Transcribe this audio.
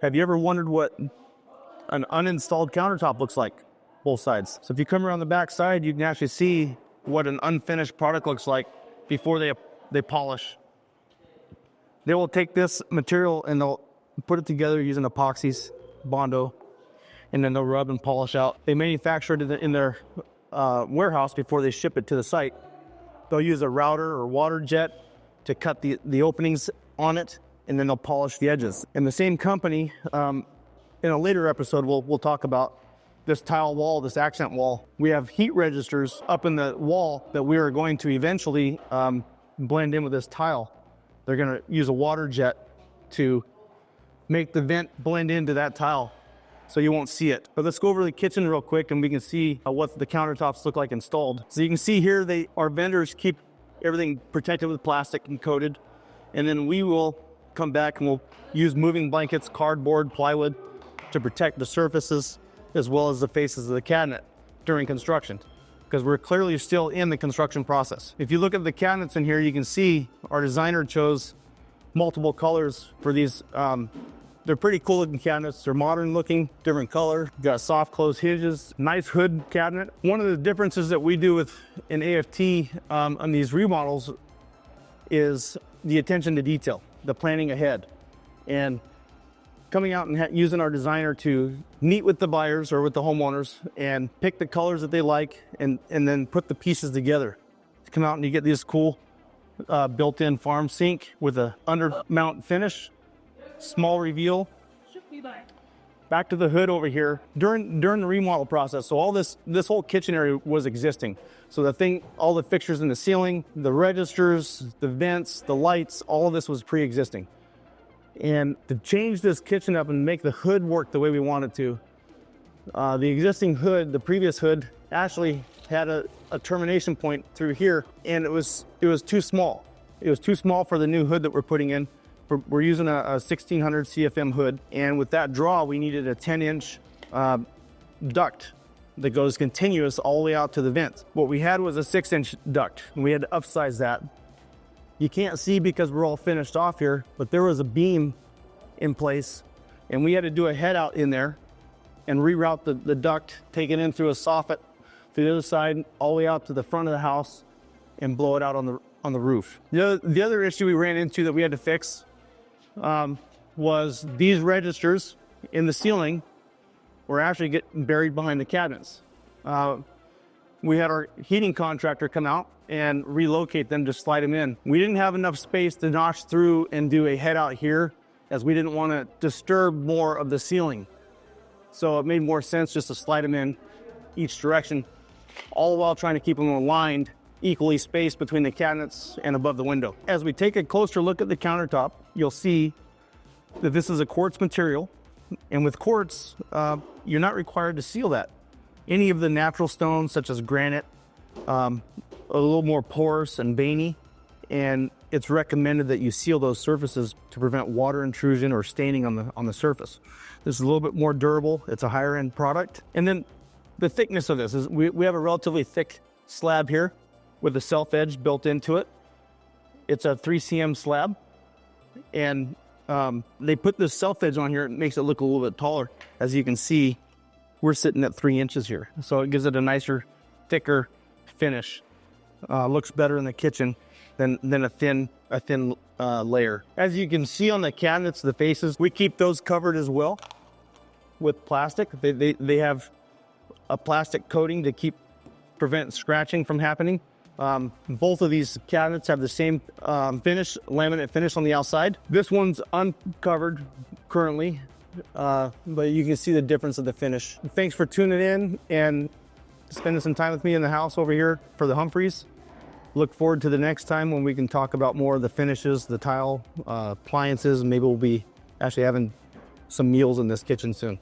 Have you ever wondered what an uninstalled countertop looks like? Both sides. So if you come around the back side, you can actually see what an unfinished product looks like before they polish. They will take this material and they'll put it together using epoxies, Bondo, and then they'll rub and polish out. They manufacture it in their warehouse before they ship it to the site. They'll use a router or water jet to cut the openings on it, and then they'll polish the edges. And the same company, in a later episode, we'll talk about this tile wall, this accent wall. We have heat registers up in the wall that we are going to eventually blend in with this tile. They're gonna use a water jet to make the vent blend into that tile so you won't see it. But let's go over to the kitchen real quick and we can see what the countertops look like installed. So you can see here, our vendors keep everything protected with plastic and coated. And then we will come back and we'll use moving blankets, cardboard, plywood to protect the surfaces as well as the faces of the cabinet during construction, because we're clearly still in the construction process. If you look at the cabinets in here, you can see our designer chose multiple colors for these. They're pretty cool looking cabinets. They're modern looking, different color. Got soft close hinges, nice hood cabinet. One of the differences that we do in AFT on these remodels is the attention to detail, the planning ahead, and coming out and using our designer to meet with the buyers or with the homeowners and pick the colors that they like and then put the pieces together. Come out and you get this cool built-in farm sink with a under mount finish, small reveal. Back to the hood over here during the remodel process. So all this whole kitchen area was existing. So all the fixtures in the ceiling, the registers, the vents, the lights, all of this was pre-existing. And to change this kitchen up and make the hood work the way we want it to, the existing hood, the previous hood, actually had a termination point through here, and it was too small. It was too small for the new hood that we're putting in. We're using a 1600 CFM hood, and with that draw, we needed a 10-inch duct that goes continuous all the way out to the vents. What we had was a 6-inch duct, and we had to upsize that. You can't see because we're all finished off here, but there was a beam in place, and we had to do a head out in there and reroute the duct, take it in through a soffit to the other side, all the way out to the front of the house, and blow it out on the roof. The other issue we ran into that we had to fix was these registers in the ceiling were actually getting buried behind the cabinets. We had our heating contractor come out and relocate them to slide them in. We didn't have enough space to notch through and do a head out here, as we didn't want to disturb more of the ceiling. So it made more sense just to slide them in each direction, all while trying to keep them aligned, equally spaced between the cabinets and above the window. As we take a closer look at the countertop, you'll see that this is a quartz material. And with quartz, you're not required to seal that. Any of the natural stones, such as granite, a little more porous and veiny, and it's recommended that you seal those surfaces to prevent water intrusion or staining on the surface. This is a little bit more durable. It's a higher end product. And then the thickness of this is we have a relatively thick slab here with a self edge built into it. It's a 3 cm slab, and they put this self edge on here. It makes it look a little bit taller. As you can see, we're sitting at 3 inches here, so it gives it a nicer, thicker finish. Looks better in the kitchen than a thin layer. As you can see on the cabinets, the faces, we keep those covered as well with plastic. They have a plastic coating to prevent scratching from happening. Both of these cabinets have the same laminate finish on the outside. This one's uncovered currently, but you can see the difference of the finish. Thanks for tuning in and spending some time with me in the house over here for the Humphries. Look forward to the next time when we can talk about more of the finishes, the tile, appliances, and maybe we'll be actually having some meals in this kitchen soon.